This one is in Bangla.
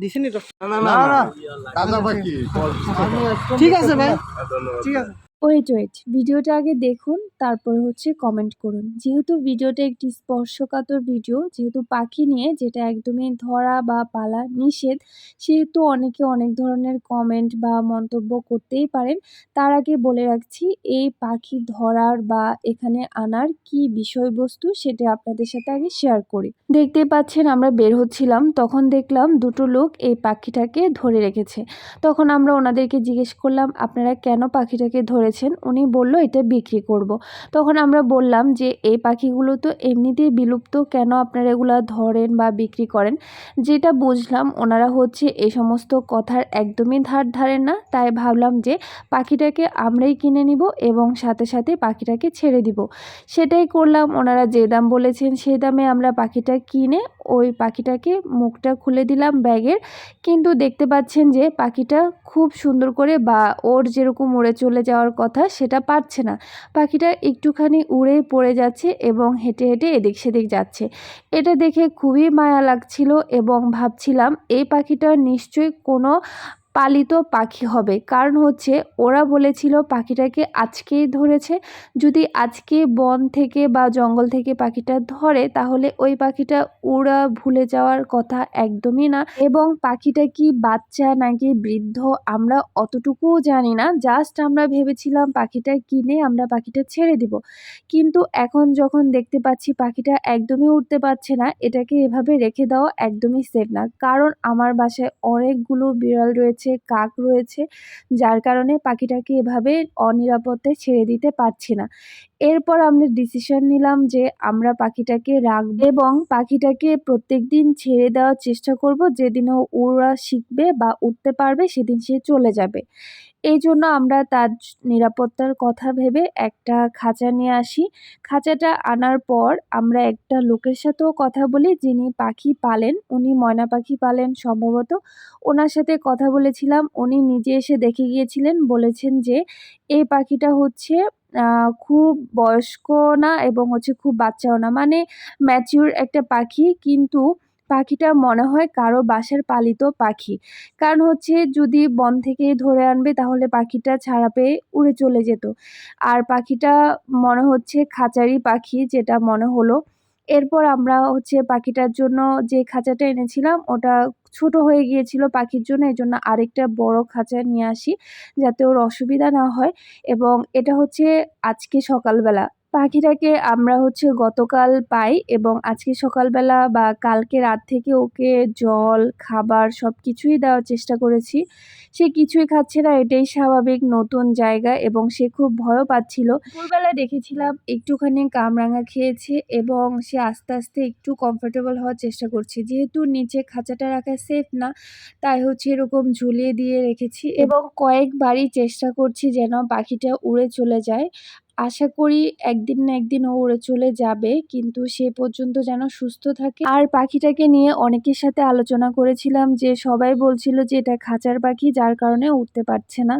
দিছেনি তো? না না না কাঁচা পাখি ঠিক আছে ভাই, ঠিক আছে। ওয়েট ওয়েট, ভিডিওটা আগে দেখুন, তারপরে হচ্ছে কমেন্ট করুন। যেহেতু ভিডিওটা একটি স্পর্শকাতর ভিডিও, যেহেতু পাখি নিয়ে, যেটা একদমই ধরা বা পালা নিষেধ, সেহেতু অনেকে অনেক ধরনের কমেন্ট বা মন্তব্য করতেই পারেন। তার আগে বলে রাখছি, এই পাখি ধরার বা এখানে আনার কি বিষয়বস্তু সেটা আপনাদের সাথে আগে শেয়ার করি। দেখতে পাচ্ছেন আমরা বের হচ্ছিলাম, তখন দেখলাম দুটো লোক এই পাখিটাকে ধরে রেখেছে। তখন আমরা ওনাদেরকে জিজ্ঞেস করলাম, আপনারা কেন পাখিটাকে ধরেছেন? উনি বলল, এটা বিক্রি করব। তখন আমরা বললাম যে এই পাখিগুলো তো এমনিতেই বিলুপ্ত, কেন আপনারা এগুলো ধরেন বা বিক্রি করেন? যেটা বুঝলাম ওনারা হচ্ছে এই সমস্ত কথার একদমই ধার ধারেন না, তাই ভাবলাম যে পাখিটাকে আমরাই কিনে নিব এবং সাথে সাথে পাখিটাকে ছেড়ে দিব। সেটাই করলাম। ওনারা যে দাম বলেছেন সেই দামে আমরা পাখিটা কিনে ওই পাখিটাকে মুখটা খুলে দিলাম ব্যাগের। কিন্তু দেখতে পাচ্ছেন যে পাখিটা খুব সুন্দর করে বা ওর যেরকম উড়ে চলে যাওয়ার কথা সেটা পারছে না। পাখিটা একটুখানি উড়ে পড়ে যাচ্ছে এবং হেঁটে হেঁটে এদিক সেদিক যাচ্ছে। এটা দেখে খুবই মায়া লাগছিল এবং ভাবছিলাম এই পাখিটা নিশ্চয়ই কোনো পালিত পাখি হবে, কারণ হচ্ছে ওরা বলেছিল পাখিটাকে আজকেই ধরেছে। যদি আজকে বন থেকে বা জঙ্গল থেকে পাখিটা ধরে তাহলে ওই পাখিটা উড়া ভুলে যাওয়ার কথা একদমই না। এবং পাখিটা কি বাচ্চা নাকি বৃদ্ধ আমরা অতটুকুও জানি না, জাস্ট আমরা ভেবেছিলাম পাখিটা কিনে আমরা পাখিটা ছেড়ে দিব। কিন্তু এখন যখন দেখতে পাচ্ছি পাখিটা একদমই উঠতে পারছে না, এটাকে এভাবে রেখে দেওয়া একদমই সেফ না, কারণ আমার বাসায় অনেকগুলো বিড়াল রয়েছে, কাক রয়েছে, যার কারণে পাখিটাকে এভাবে অনিরাপদে ছেড়ে দিতে পারছি না। এরপর আমরা ডিসিশন নিলাম যে আমরা পাখিটাকে রাখবো এবং পাখিটাকে প্রত্যেকদিন ছেড়ে দেওয়ার চেষ্টা করব। যেদিন ও উড়া শিখবে বা উঠতে পারবে সেদিন সে চলে যাবে। এই জন্য আমরা তার নিরাপত্তার কথা ভেবে একটা খাঁচা নিয়ে আসি। খাঁচাটা আনার পর আমরা একটা লোকের সাথেও কথা বলি যিনি পাখি পালেন, উনি ময়না পাখি পালেন সম্ভবত। ওনার সাথে কথা বলেছিলাম, উনি নিজে এসে দেখে গিয়েছিলেন, বলেছেন যে এই পাখিটা হচ্ছে খুব বয়স্ক না এবং হচ্ছে খুব বাচ্চাও না, মানে ম্যাচিউর একটা পাখি। কিন্তু পাখিটা মনে হয় কারো বাসার পালিত পাখি, কারণ হচ্ছে যদি বন থেকে ধরে আনবে তাহলে পাখিটা ছাড়া পেয়ে উড়ে চলে যেত। আর পাখিটা মনে হচ্ছে খাঁচারই পাখি, যেটা মনে হলো। এরপর আমরা হচ্ছে পাখিটার জন্য যে খাঁচাটা এনেছিলাম ওটা ছোট হয়ে গিয়েছিল পাখির জন্য, এই জন্য আরেকটা বড় খাঁচা নিয়ে আসি যাতে ওর অসুবিধা না হয়। এবং এটা হচ্ছে আজকে সকালবেলা পাখিটাকে আমরা হচ্ছে গতকাল পাই এবং আজকে সকালবেলা বা কালকে রাত থেকে ওকে জল খাবার সব কিছুই দেওয়ার চেষ্টা করেছি। সে কিছুই খাচ্ছে না, এটাই স্বাভাবিক, নতুন জায়গা এবং সে খুব ভয়ও পাচ্ছিল। দুপুরবেলা দেখেছিলাম একটুখানি কামরাঙা খেয়েছে এবং সে আস্তে আস্তে একটু কমফোর্টেবল হওয়ার চেষ্টা করছে। যেহেতু নিচে খাঁচাটা রাখা সেফ না, তাই হচ্ছে এরকম ঝুলিয়ে দিয়ে রেখেছি এবং কয়েকবারই চেষ্টা করছি যেন পাখিটা উড়ে চলে যায়। আশা করি একদিন না একদিন ও উড়ে চলে যাবে, কিন্তু সে পর্যন্ত যেন সুস্থ থাকে। আর পাখিটাকে নিয়ে অনেকের সাথে আলোচনা করেছিলাম যে সবাই বলছিল যে এটা খাঁচার পাখি, যার কারণে উঠতে পারছে না।